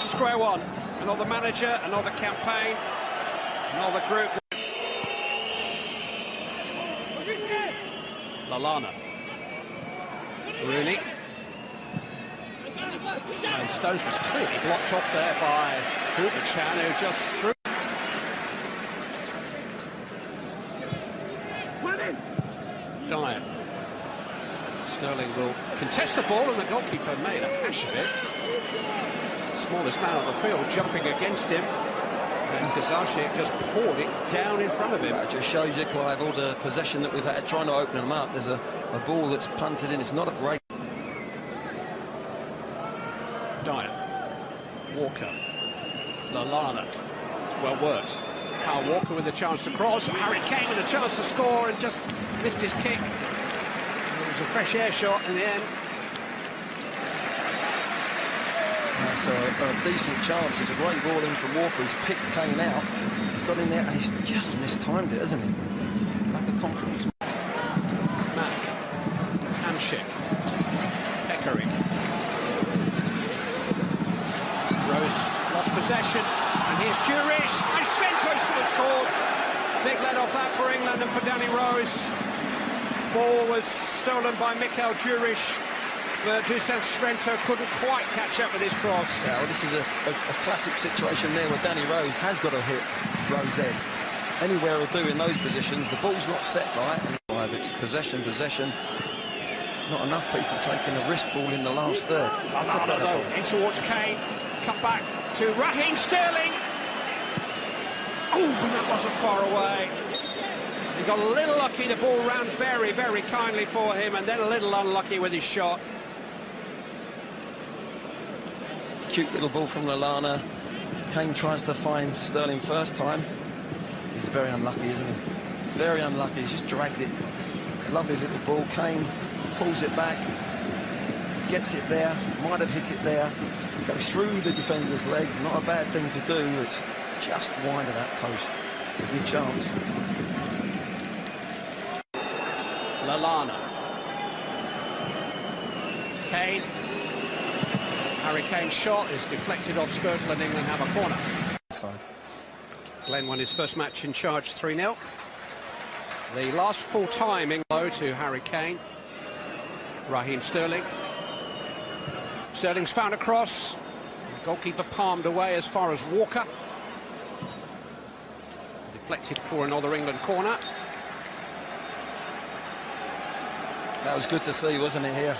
to square one. Another manager, another campaign, another group. Lallana. Rooney. And Stones was clearly blocked off there by Chan, who just threw. Dyer. Sterling will contest the ball, and the goalkeeper made a hash of it. Smallest man on the field jumping against him, and Kazashik just poured it down in front of him. That just shows you, Clive, all the possession that we've had trying to open them up. There's a ball that's punted in. It's not a great. Dyer. Walker. Lallana. Well worked. Kyle Walker with a chance to cross. Harry Kane with a chance to score and just missed his kick. It was a fresh air shot in the end. That's a decent chance. It's a great ball in from Walker. He's picked Kane out. He's got in there and he's just mistimed it, hasn't he? Like a confidence. Matt. Hamshik. Peckering. Rose lost possession. And here's Juric. And Svensson should have scored. Big let off that for England and for Danny Rose. Ball was stolen by Mikhail Juric. But Dusan Svensson couldn't quite catch up with his cross. Yeah, well, this is a classic situation there where Danny Rose has got to hit Rose Ed. Anywhere will do in those positions. The ball's not set right. And it's possession. Not enough people taking a risk ball in the last third. That's a better ball. In towards Kane. Cut back to Raheem Sterling. Oh, and that wasn't far away. He got a little lucky. The ball ran very, very kindly for him, and then a little unlucky with his shot. Cute little ball from Lallana. Kane tries to find Sterling first time. He's very unlucky, isn't he? Very unlucky. He's just dragged it. Lovely little ball. Kane pulls it back, gets it there, might have hit it there, goes through the defender's legs. Not a bad thing to do. It's just wide of that post. It's a good chance. Lallana. Kane. Harry Kane's shot is deflected off Skirtle, and England have a corner. Sorry. Glenn won his first match in charge 3-0. The last full time in low to Harry Kane. Raheem Sterling. Sterling's found a cross. The goalkeeper palmed away as far as Walker. Deflected for another England corner. That was good to see, wasn't it, here?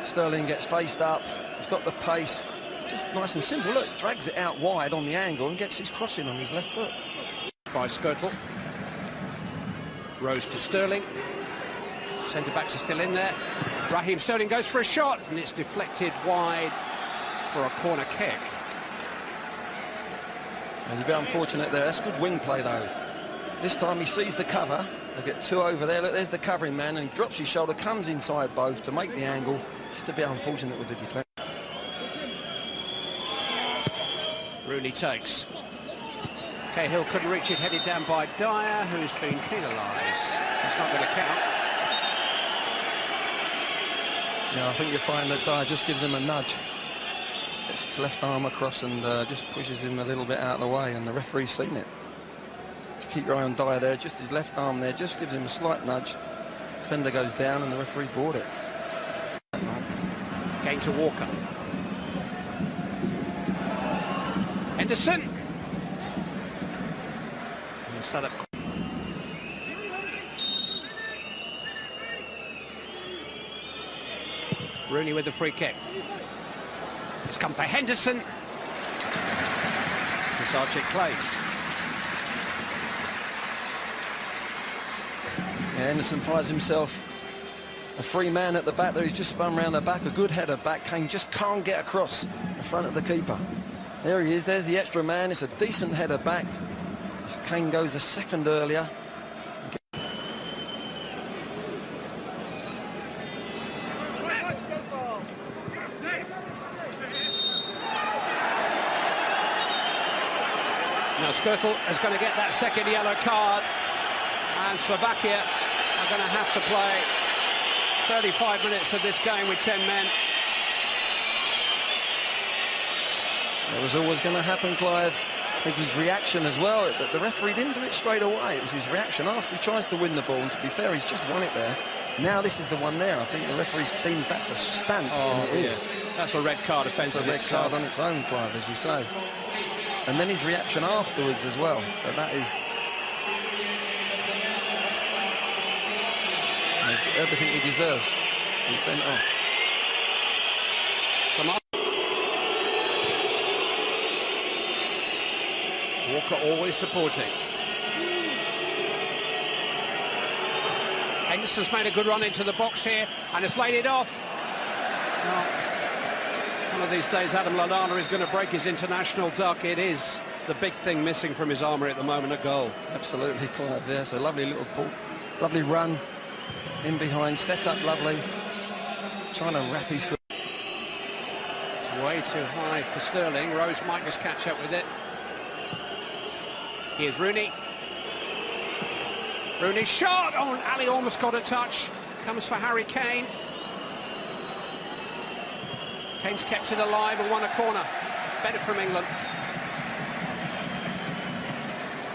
Sterling gets faced up. He's got the pace. Just nice and simple. Look, drags it out wide on the angle and gets his crossing on his left foot. By Skirtle. Rose to Sterling. Centre-backs are still in there. Raheem Sterling goes for a shot, and it's deflected wide for a corner kick. He's a bit unfortunate there. That's good wing play, though. This time he sees the cover. They get two over there. Look, there's the covering man, and he drops his shoulder, comes inside both to make the angle. Just a bit unfortunate with the defence. Rooney takes. Cahill couldn't reach it, headed down by Dyer, who's been penalised. That's not going to count. Yeah, I think you'll find that Dyer just gives him a nudge. Gets his left arm across and just pushes him a little bit out of the way, and the referee's seen it. Keep your eye on Dyer there, just his left arm there, just gives him a slight nudge. Defender goes down and the referee bought it. Game to Walker. Henderson. And the setup. Rooney with the free kick. It's come for Henderson. Kazachik plays. Yeah, Henderson finds himself a free man at the back there. He's just spun round the back. A good header back. Kane just can't get across in front of the keeper. There he is. There's the extra man. It's a decent header back. If Kane goes a second earlier. Now Skirtle is going to get that second yellow card, and Slovakia are going to have to play 35 minutes of this game with 10 men. It was always going to happen, Clive. I think his reaction as well, the referee didn't do it straight away. It was his reaction after he tries to win the ball, and to be fair, he's just won it there. Now this is the one there. I think the referee's deemed that's a stamp. Oh, it is. That's a red card offence. It's a red card on its own, Clive, as you say. And then his reaction afterwards as well. But that is... He's got everything he deserves. He's sent off. Walker always supporting. Henderson's made a good run into the box here and has laid it off. Well, one of these days Adam Lallana is going to break his international duck. It is the big thing missing from his armoury at the moment, a goal. Absolutely, Clive. There's a lovely little ball, lovely run in behind, set up lovely, trying to wrap his foot. It's way too high for Sterling. Rose might just catch up with it. Here's Rooney. Rooney's shot! Oh, and Ali almost got a touch. Comes for Harry Kane. Kane's kept it alive and won a corner. Better from England.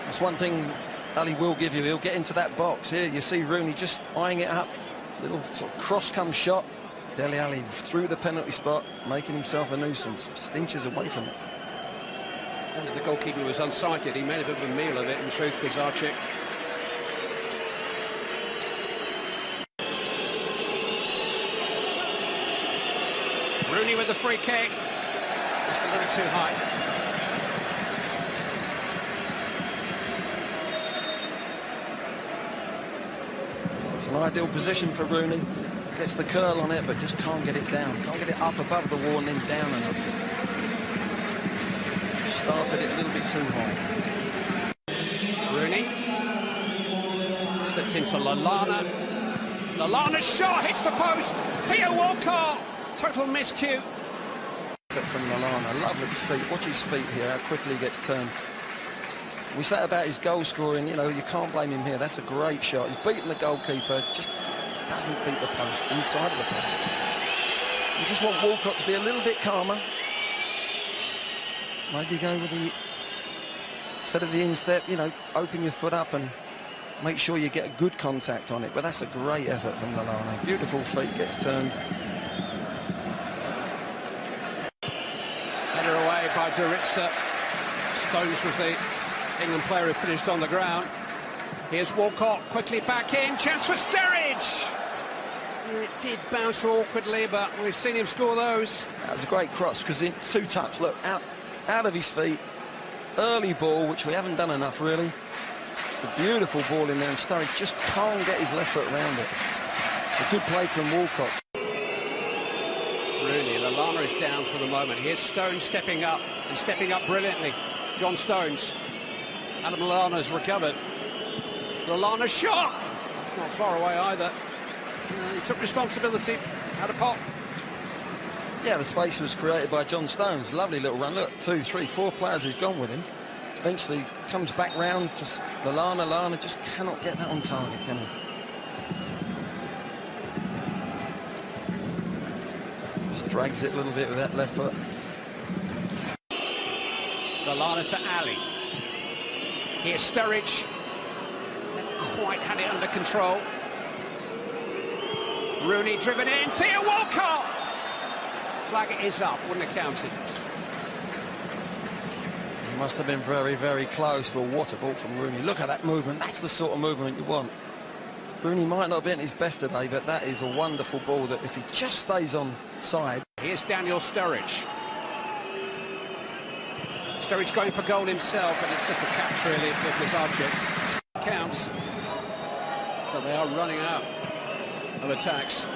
That's one thing Ali will give you. He'll get into that box. Here you see Rooney just eyeing it up. Little sort of cross-come shot. Dele Alli through the penalty spot, making himself a nuisance. Just inches away from it. And the goalkeeper was unsighted. He made a bit of a meal of it, in truth, Kazarczyk. Rooney with the free kick. Just a little too high. It's an ideal position for Rooney. Gets the curl on it, but just can't get it down. Can't get it up above the wall and then down enough. Started it a little bit too high. Rooney. Slipped into Lallana. Lallana's shot hits the post. Theo Walcott. Total miscue. From Lallana, lovely feet. Watch his feet here, how quickly he gets turned. We say about his goal scoring, you know, you can't blame him here. That's a great shot. He's beaten the goalkeeper, just doesn't beat the post, inside of the post. You just want Walcott to be a little bit calmer. Maybe go with the, instead of the instep, you know, open your foot up and make sure you get a good contact on it. But that's a great effort from Lallana. Beautiful feet, gets turned. Header away by Duritsa. Stones was the England player who finished on the ground. Here's Walcott, quickly back in, chance for Sturridge! It did bounce awkwardly, but we've seen him score those. That was a great cross, because in two touch, look, out of his feet, early ball, which we haven't done enough, really. It's a beautiful ball in there, and Sturridge just can't get his left foot around it. A good play from Walcott. Rooney, Lallana is down for the moment. Here's Stones stepping up, and stepping up brilliantly. John Stones. Adam Lallana's recovered. Lallana's shot! That's not far away either. He took responsibility, had a pop. Yeah, the space was created by John Stones. Lovely little run. Look, 2, 3, 4 players he's gone with him. Eventually comes back round to Lallana. Lallana just cannot get that on target, can he? Just drags it a little bit with that left foot. Lallana to Ali. Here's Sturridge. Never quite had it under control. Rooney driven in. Theo Walcott! Flag is up, wouldn't have counted. It must have been very, very close, but what a ball from Rooney. Look at that movement. That's the sort of movement you want. Rooney might not be at his best today, but that is a wonderful ball that if he just stays on side. Here's Daniel Sturridge. Sturridge going for goal himself, and it's just a catch really for Kazarczyk. Counts. But they are running out of attacks.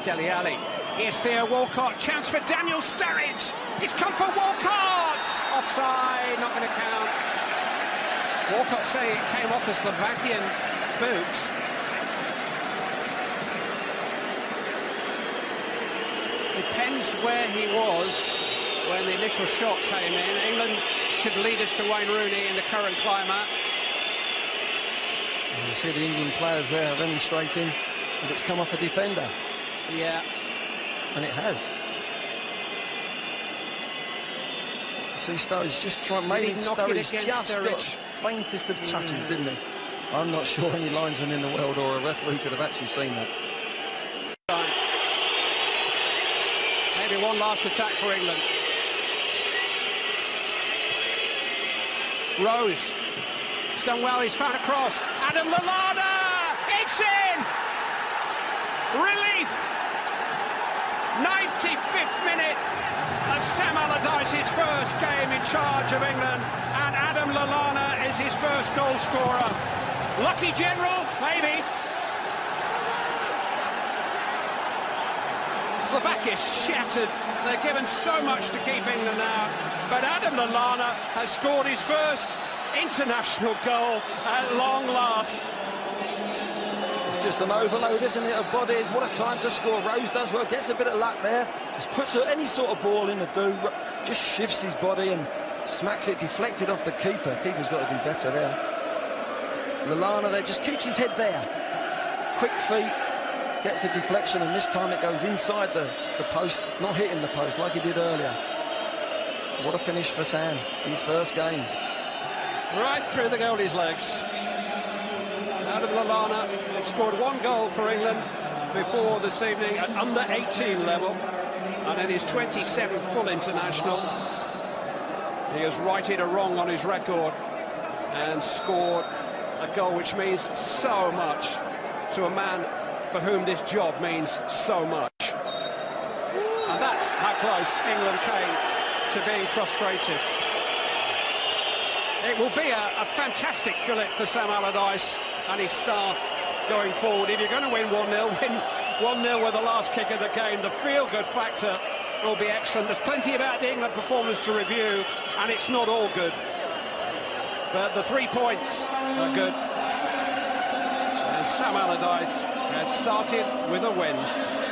Dele Alli. Here's Theo Walcott. Chance for Daniel Sturridge. It's come for Walcott! Offside, not going to count. Walcott saying it came off a Slovakian boot. Depends where he was when the initial shot came in. England should lead us to Wayne Rooney in the current climate. And you see the England players there demonstrating that it's come off a defender. Yeah. And it has. See, Sturridge just trying, maybe Sturridge just got faintest of touches, didn't he? I'm not sure any linesman in the world or a referee could have actually seen that. Maybe one last attack for England. Rose. He's done well, he's found a cross. Adam Lallana! It's in! Relief! 95th minute of Sam Allardyce's first game in charge of England, and Adam Lallana is his first goal scorer. Lucky general, maybe. Slovakia shattered. They're given so much to keep England out, but Adam Lallana has scored his first international goal at long last. It's just an overload, isn't it, of bodies? What a time to score. Rose does well, gets a bit of luck there, just puts any sort of ball in the do, just shifts his body and smacks it deflected off the keeper. Keeper's got to do better there. Lallana there just keeps his head there. Quick feet, gets a deflection, and this time it goes inside the post, not hitting the post like he did earlier. What a finish for Sam in his first game. Right through the goalie's legs. Adam Lallana had scored one goal for England before this evening at under 18 level, and in his 27th full international he has righted a wrong on his record and scored a goal which means so much to a man for whom this job means so much. And that's how close England came to being frustrated. It will be a fantastic fillip for Sam Allardyce and his staff going forward. If you're going to win 1-0, win 1-0 with the last kick of the game. The feel-good factor will be excellent. There's plenty about the England performance to review, and it's not all good. But the 3 points are good. And Sam Allardyce has started with a win.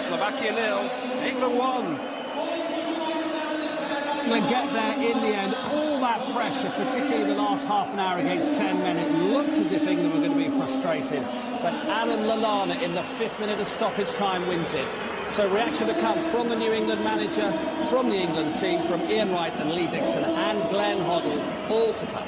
Slovakia 0, England 1. They get there in the end. All that pressure, particularly the last half an hour against 10 men, it looked as if England were going to be frustrated. But Adam Lallana in the 5th minute of stoppage time wins it. So reaction to come from the New England manager, from the England team, from Ian Wright and Lee Dixon and Glenn Hoddle, all to come.